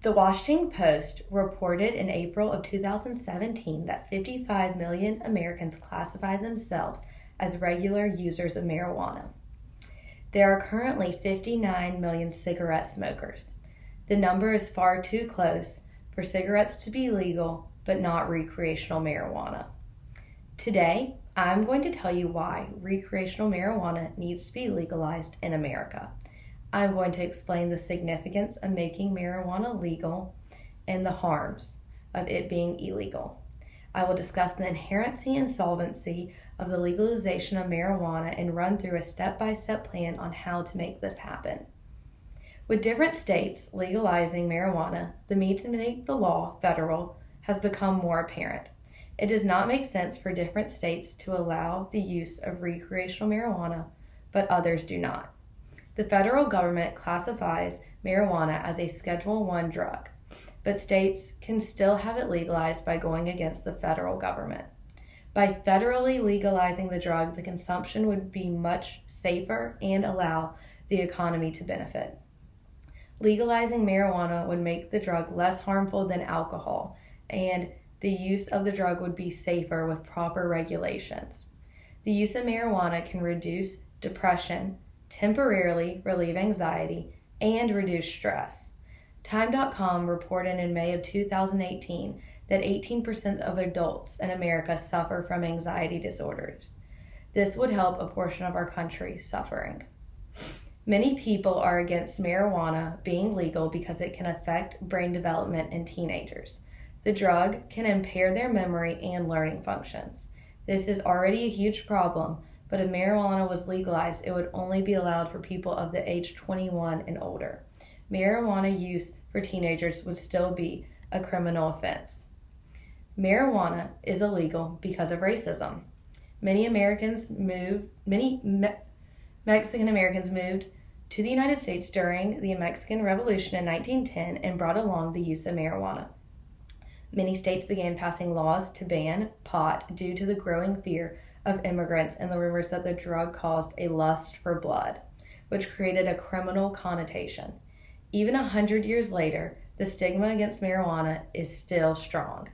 The Washington Post reported in April of 2017 that 55 million Americans classify themselves as regular users of marijuana. There are currently 59 million cigarette smokers. The number is far too close for cigarettes to be legal, but not recreational marijuana. Today, I'm going to tell you why recreational marijuana needs to be legalized in America. I'm going to explain the significance of making marijuana legal and the harms of it being illegal. I will discuss the inherency and solvency of the legalization of marijuana and run through a step-by-step plan on how to make this happen. With different states legalizing marijuana, the need to make the law federal has become more apparent. It does not make sense for different states to allow the use of recreational marijuana, but others do not. The federal government classifies marijuana as a Schedule I drug, but states can still have it legalized by going against the federal government. By federally legalizing the drug, the consumption would be much safer and allow the economy to benefit. Legalizing marijuana would make the drug less harmful than alcohol, and the use of the drug would be safer with proper regulations. The use of marijuana can reduce depression, temporarily relieve anxiety, and reduce stress. Time.com reported in May of 2018 that 18% of adults in America suffer from anxiety disorders. This would help a portion of our country suffering. Many people are against marijuana being legal because it can affect brain development in teenagers. The drug can impair their memory and learning functions. This is already a huge problem, but if marijuana was legalized, it would only be allowed for people of the age 21 and older. Marijuana use for teenagers would still be a criminal offense. Marijuana is illegal because of racism. Many Mexican Americans moved to the United States during the Mexican Revolution in 1910 and brought along the use of marijuana. Many states began passing laws to ban pot due to the growing fear of immigrants and the rumors that the drug caused a lust for blood, which created a criminal connotation. Even 100 years later, the stigma against marijuana is still strong.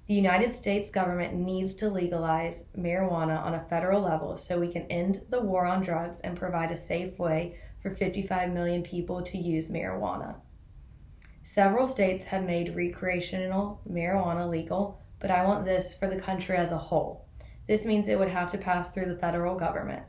The United States government needs to legalize marijuana on a federal level so we can end the war on drugs and provide a safe way for 55 million people to use marijuana. Several states have made recreational marijuana legal, but I want this for the country as a whole. This means it would have to pass through the federal government.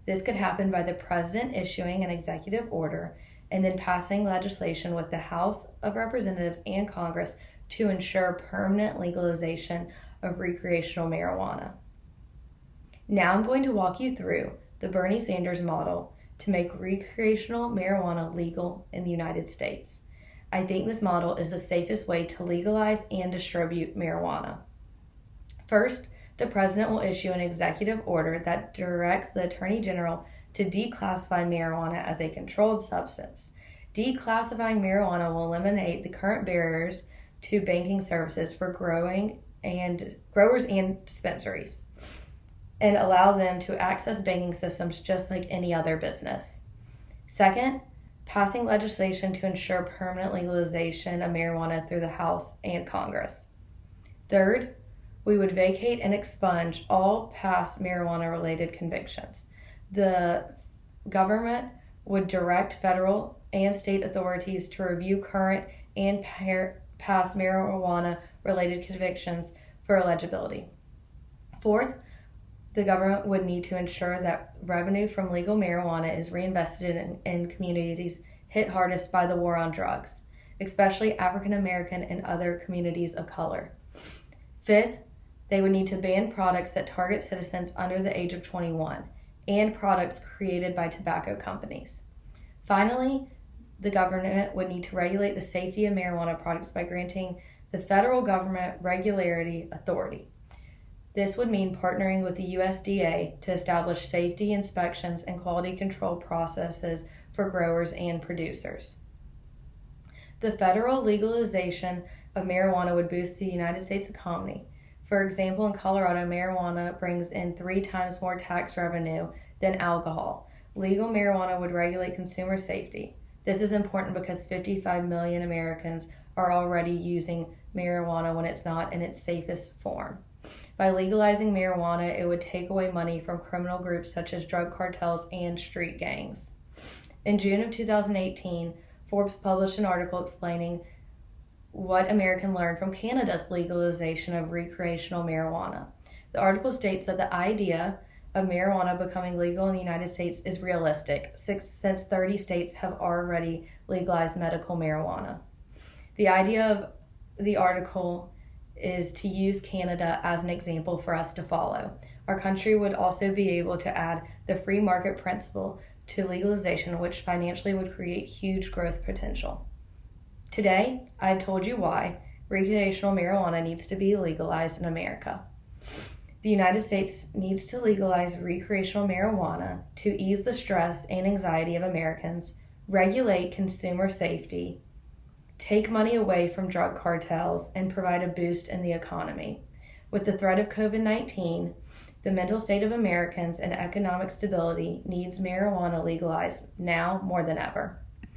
This could happen by the president issuing an executive order and then passing legislation with the House of Representatives and Congress to ensure permanent legalization of recreational marijuana. Now I'm going to walk you through the Bernie Sanders model to make recreational marijuana legal in the United States. I think this model is the safest way to legalize and distribute marijuana. First, the president will issue an executive order that directs the Attorney General to declassify marijuana as a controlled substance. Declassifying marijuana will eliminate the current barriers to banking services for growers and dispensaries and allow them to access banking systems just like any other business. Second, passing legislation to ensure permanent legalization of marijuana through the House and Congress. Third, we would vacate and expunge all past marijuana-related convictions. The government would direct federal and state authorities to review current and past marijuana-related convictions for eligibility. Fourth, the government would need to ensure that revenue from legal marijuana is reinvested in communities hit hardest by the war on drugs, especially African American and other communities of color. Fifth, they would need to ban products that target citizens under the age of 21 and products created by tobacco companies. Finally, the government would need to regulate the safety of marijuana products by granting the federal government regulatory authority. This would mean partnering with the USDA to establish safety inspections and quality control processes for growers and producers. The federal legalization of marijuana would boost the United States economy. For example, in Colorado, marijuana brings in 3 times more tax revenue than alcohol. Legal marijuana would regulate consumer safety. This is important because 55 million Americans are already using marijuana when it's not in its safest form. By legalizing marijuana, it would take away money from criminal groups such as drug cartels and street gangs. In June of 2018, Forbes published an article explaining what Americans learned from Canada's legalization of recreational marijuana. The article states that the idea of marijuana becoming legal in the United States is realistic, since 30 states have already legalized medical marijuana. The idea of the article is to use Canada as an example for us to follow. Our country would also be able to add the free market principle to legalization, which financially would create huge growth potential. Today, I've told you why recreational marijuana needs to be legalized in America. The United States needs to legalize recreational marijuana to ease the stress and anxiety of Americans, regulate consumer safety, take money away from drug cartels, and provide a boost in the economy. With the threat of COVID-19, the mental state of Americans and economic stability needs marijuana legalized now more than ever.